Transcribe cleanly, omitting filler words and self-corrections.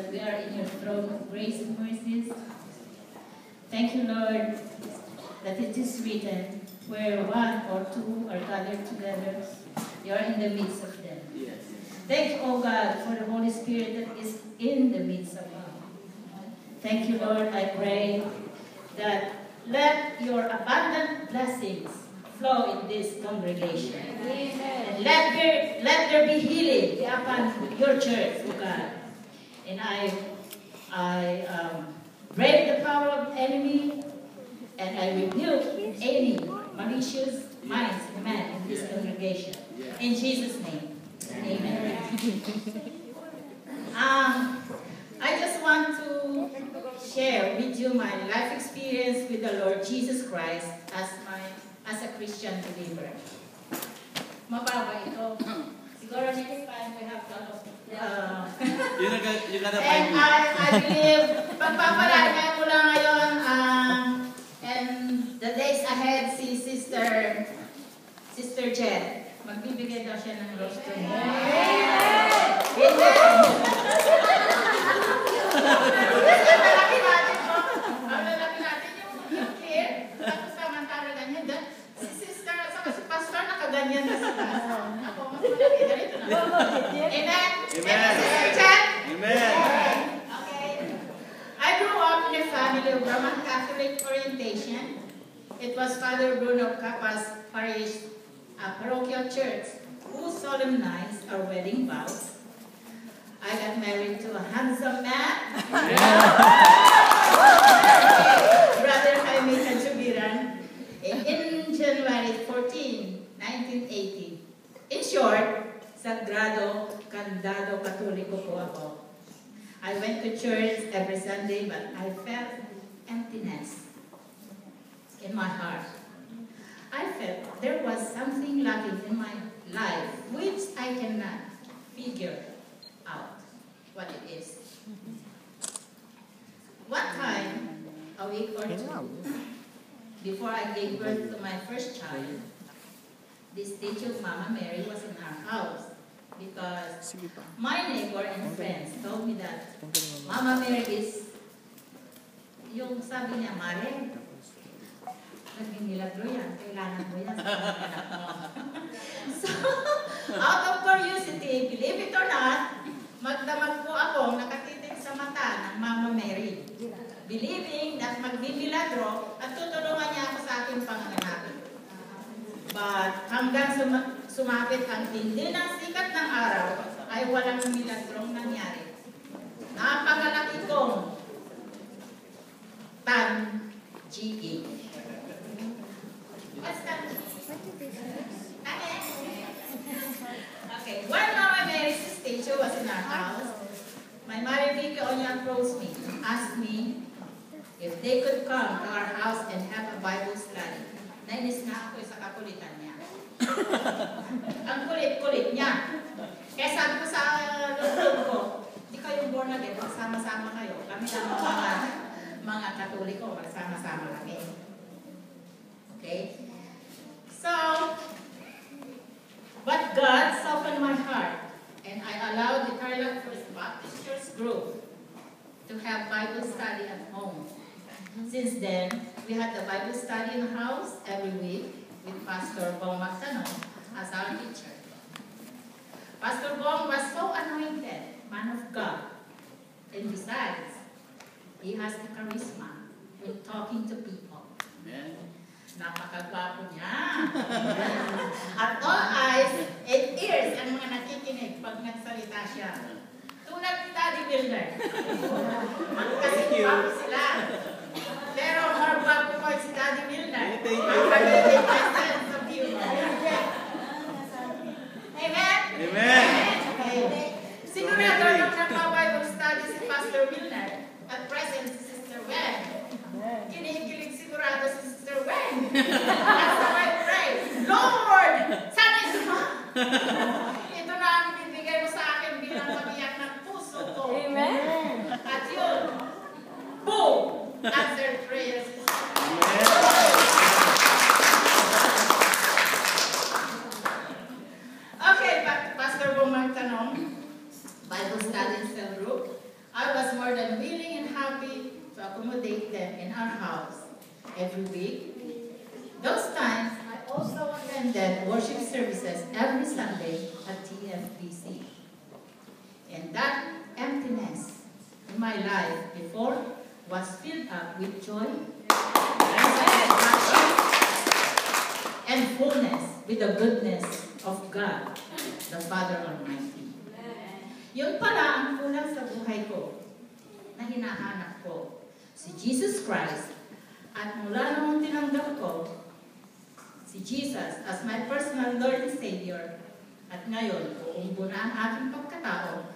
that we are in your throne of grace and mercies. Thank you, Lord, that it is written, where one or two are gathered together, you are in the midst of them. Yes. Thank you, O God, for the Holy Spirit that is in the midst of us. Thank you, Lord. I pray that let your abundant blessings flow in this congregation. Amen. And let there be healing upon your church, O God. And I break the power of the enemy, and I rebuke any malicious minds and men in this congregation. In Jesus' name, amen. I just want to share with you my life experience with the Lord Jesus Christ as a Christian believer. Mababa ito. Siguro next time we have to You gotta and find me. I believe, pagpapalagay ko lang ngayon, and the days ahead, si Sister Jen, magbibigay daw siya ng rose to me. Ang lalaki natin yung clear, tapos samantala ganyan. Si Sister, saka si Pastor, nakaganyan na sa taas. Ako, mas malaki, ganito na. Amen? Amen. Sister Jen? Amen. Okay. I grew up in a family of Roman Catholic orientation. It was Father Bruno Capa's parish parochial church who solemnized our wedding vows. I got married to a handsome man. Brother Jaime Canchubiran in January 14, 1980. In short, Sagrado Candado Katoliko po ako. I went to church every Sunday, but I felt emptiness in my heart. I felt there was something lacking in my life, which I cannot figure out what it is. One time, a week or two, before I gave birth to my first child, the statue of Mama Mary was in our house because my neighbor and friends told me that Mama Mary is, yung sabi niya, Mare, nagmimilagro yan, kailangan mo yan sa anak mo. So, out of curiosity, believe it or not, magdamag po ako nakatitig sa mata ng Mama Mary, believing that magmimilagro at tutulungan niya ako sa aking panganganak. But hanggang sumapit ang tindi ng sikat ng araw, ay walang milagrong nangyari. Napakalaki kong G.E. What's that? Okay, when Mama Mary's statue was in our house, my Mary Vicky Onya approached me and asked me if they could come to our house and have a Bible study. Nainis na ako sa kakulitan niya. Ang kulit-kulit niya. Kaya sabi ko sa loob ko, di kayong born again, magsama-sama kayo. Kami lang mga Katoliko, magsama-sama kami. Okay? So, but God softened my heart, and I allowed the Tarlac First Baptist Church group to have Bible study at home. Since then, we had the Bible study in the house every week with Pastor Bong Magtanon as our teacher. Pastor Bong was so anointed, man of God. And besides, he has the charisma with talking to people. Amen. Napakagwapo niya. At all eyes and ears ang mga nakikinig pag nagsalita siya. Tulad ni Daddy Wilder. Kasi gwapo sila. Pero more gwapo ko si Daddy Wilder. Thank you. Ang sense of humor. Amen? Amen. Okay. Sigurado nung nagpa-Bible study si Pastor Wilder at present si Sister Wen. Kinikilig sigurado si Sister Wen. That's how I pray. Lord, sana isama. Ito na ang bibigay mo sa akin bilang magiyak ng puso ko. Amen. At yun, boom! Answered prayers. Okay, Pastor Bong Magtanon, Bible study cell group. I was was more than willing and happy to accommodate them in our house every week. Those times, I also attended worship services every Sunday at TFBC. And that emptiness in my life before was filled up with joy, satisfaction, and fullness with the goodness of God, the Father Almighty. Yun pala ang kulang sa buhay ko na hinahanap ko, si Jesus Christ. At mula noong tinanggap ko si Jesus as my personal Lord and Savior, at ngayon, buong buo na ang aking pagkatao,